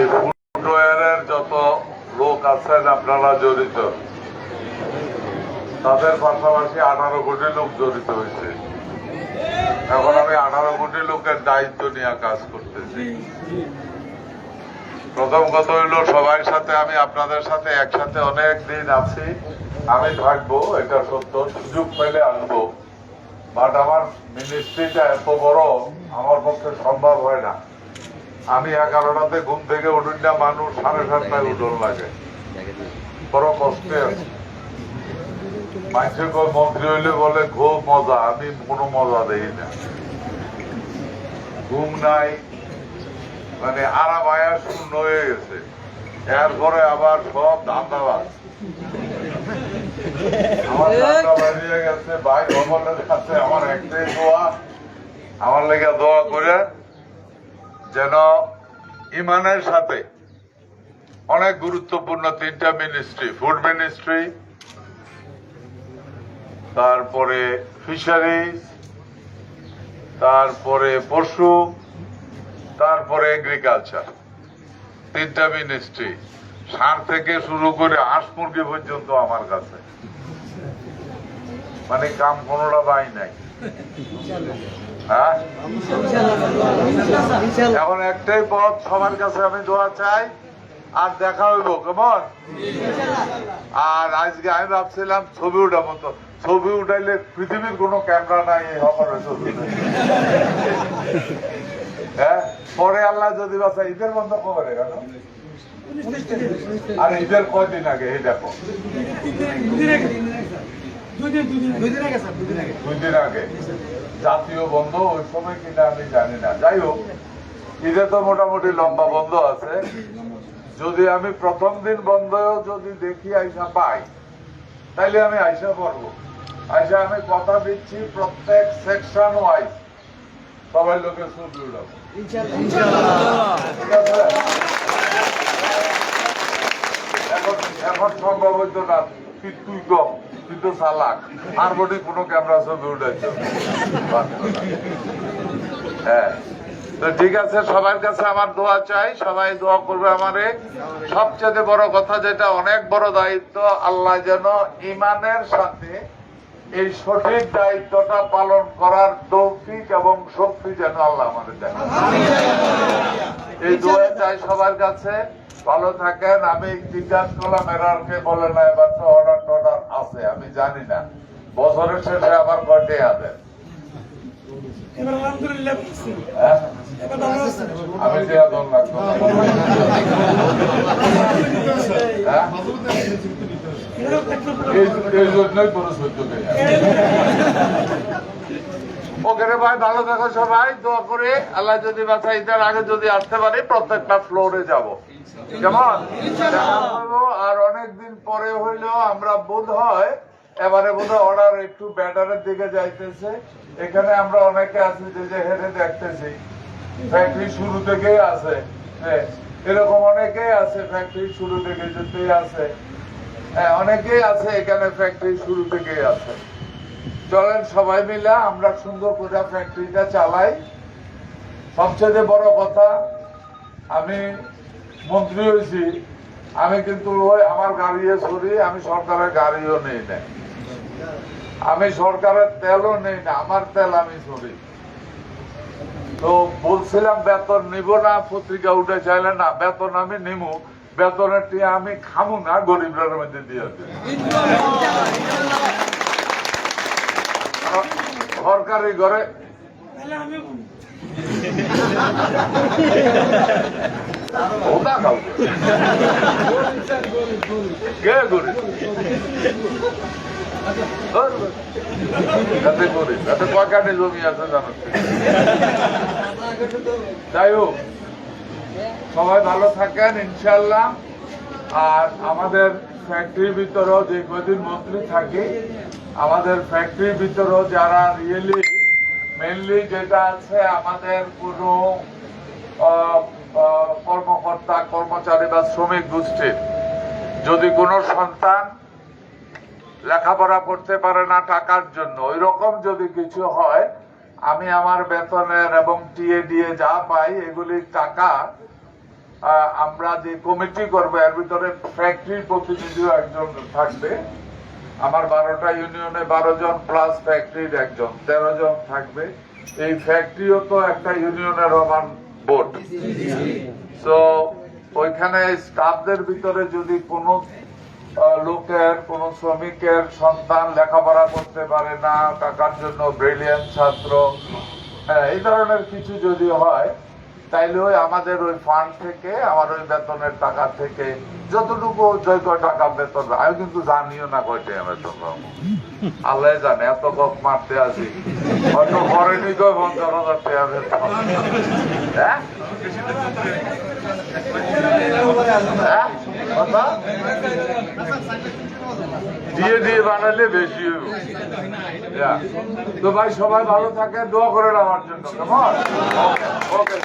এই ফুটওয়্যারের যত লোক আছেন আপনারা জড়িত, তাদের পাশাপাশি 18 কোটি লোক জড়িত হয়েছে। এখন আমি 18 কোটি লোকের দায়িত্ব নিয়ে কাজ করতেছি। প্রথম কথা হইলো সবার সাথে আমি আপনাদের সাথে একসাথে অনেক দিন আছি, আমি থাকবো, এটা সত্য, সুযোগ পেলে আসবো। বাট আমার মিনিস্ট্রিটা এত বড় আমার পক্ষে সম্ভব হয় না। আমি 11টাতে ঘুম থেকে উঠুন না, মানুষ 7:30টায় উঠন লাগে, বড় কষ্টে আছে। মানুষের মন্ত্রী হইলে বলে খুব মজা, আমি কোনো মজা দেই না। ঘুম নাই, মানে আরাম আয়া শূন্য হয়ে গেছে। এরপরে আবার সব ধান্দাবাজ, আমার ধান্দা বাড়িয়ে গেছে। ভাই ভগবানের কাছে আমার একটাই দোয়া, আমার লেগে দোয়া করে যেন ইমানের সাথে অনেক গুরুত্বপূর্ণ 3টা মিনিস্ট্রি, ফুড মিনিস্ট্রি, তারপরে ফিশারিজ, তারপরে পশু, তারপরে এগ্রিকালচার, 3টা মিনিস্ট্রি, সার থেকে শুরু করে হাঁস মুরগি পর্যন্ত আমার কাছে, মানে কাম কোনোটা বাই নাই। হ্যাঁ, এখন একটাই পথ, সবার কাছে আমি দোয়া চাই, আর দেখা হইব কেমন। আর আজকে আমি ভাবছিলাম ছবি উঠাবো, তো ছবি উঠাইলে পৃথিবীর কোনো ক্যামেরা নাই আমার ছবি। হ্যাঁ, পরে আল্লাহ যদি বাঁচা ঈদের বন্ধ করে কেন, আর ঈদের কয়দিন আগে এই দেখো, 2 দিন আগে জাতীয় বন্ধ, ওই সময় কিনা আমি জানি না। যাই হোক, ঈদে তো মোটামুটি লম্বা বন্ধ আছে। যদি আমি প্রথম দিন বন্ধ যদি দেখি আইসা পাই, তাইলে আমি আইসা পড়বো। আইসা আমি কথা দিচ্ছি প্রত্যেক সেকশন ওয়াইজ সবাই লোকের ছবি উঠাবো, ঠিক আছে? এখন সম্ভব হইতো না, তুই কম, তুই তো চালাক, আর বডি কোনো ক্যামেরা ছবি উঠাইছো। হ্যাঁ, তো ঠিক আছে, সবার কাছে আমার দোয়া চাই, সবাই দোয়া করবে আমারে। সবচেয়ে বড় কথা, যেটা অনেক বড় দায়িত্ব, আল্লাহ যেন ইমানের সাথে এই সঠিক দায়িত্বটা পালন করার তৌফিক এবং শক্তি যেন আল্লাহ আমাদের দেন, এই দোয়া চাই সবার কাছে। ভালো থাকেন। আমি জিজ্ঞাসা করলাম এরারকে, বলে না এবার তো অর্ডার টর্ডার আছে, আমি জানি না বছরের শেষে আবার কয়টে আছে। আমি যে আদর লাগতো এই জন্যই করে সহ্য করি। ওকে ভাই, ভালো থাকো সবাই, দোয়া করে আল্লাহ যদি বাঁচাই, ঈদের আগে যদি আসতে পারি প্রত্যেকটা ফ্লোরে যাব, কেমন? আর অনেকদিন পরে হইলেও আমরা বোধ হয় এবারে বোধ হয় অর্ডার একটু ব্যাটারের দিকে যাইতেছে। এখানে আমরা অনেকে আছি যে হেরে দেখতেছি, ফ্যাক্টরি শুরু থেকেই আছে, এরকম অনেকেই আছে ফ্যাক্টরি শুরু থেকে যেতেই আছে। হ্যাঁ, অনেকেই আছে এখানে ফ্যাক্টরি শুরু থেকেই আছে। চলেন সবাই মিলে আমরা সুন্দর করে ফ্যাক্টরিটা চালাই। সবচেয়ে বড় কথা, আমি মন্ত্রী হয়েছি, আমি কিন্তু ওই আমার গাড়িও সরি, আমি সরকারের গাড়িও নেই না, আমি সরকারের তেলও নেই না, আমার তেল আমি সরি। তো বলছিলাম বেতন নিব না, পত্রিকা উঠে চাইলে না, বেতন আমি নিবো, বেতনের টিয়া আমি খামু না, গরিবরার মধ্যে দিয়ে দেব। সরকারি ঘরে জমি আছে জানো। যাই হোক, সবাই ভালো থাকেন ইনশাল্লাহ। আর আমাদের ফ্যাক্টরির ভিতরেও যে কদিন মন্ত্রী থাকে, আমাদের ফ্যাক্টরির ভিতরেও যারা রিয়েলি মেনলি যেটা আছে, আমাদের কোনো কর্মকর্তা কর্মচারী বা শ্রমিক গোষ্ঠীর যদি কোনো সন্তান লেখাপড়া করতে পারে না টাকার জন্য, ওই রকম যদি কিছু হয়, আমি আমার বেতনের এবং টিএ দিয়ে যা পাই এগুলির টাকা আমরা যে কমিটি করবো এর ভিতরে ফ্যাক্টরি প্রতিনিধিও একজন থাকবে। আমার 12টা ইউনিয়নে 12 জন প্লাস ফ্যাক্টরির একজন, 13 জন থাকবে। এই ফ্যাক্টরিও তো একটা ইউনিয়নের সমান বোর্ড। তো ওইখানে স্টাফদের ভিতরে যদি কোনো লোকের, কোন শ্রমিকের সন্তান লেখাপড়া করতে পারে না, টাকার জন্য ব্রিলিয়ান্ট ছাত্র, এই ধরনের কিছু যদি হয়, তাইলে ওই আমাদের ওই ফান্ড থেকে, আমার ওই বেতনের টাকা থেকে যতটুকু যে কয় টাকা বেতন, আমি কিন্তু জানিও না কয়টা বেতন পাবো, আল্লাহ জানে। এত গপ মারতে আসি, হয়তো করেনি কয় 50,000 টাকা বেতন। হ্যাঁ কথা দিয়ে দিয়ে বানালে বেশি হইব। তো ভাই সবাই ভালো থাকে, দোয়া করেন আমার জন্য। কেমন? ওকে,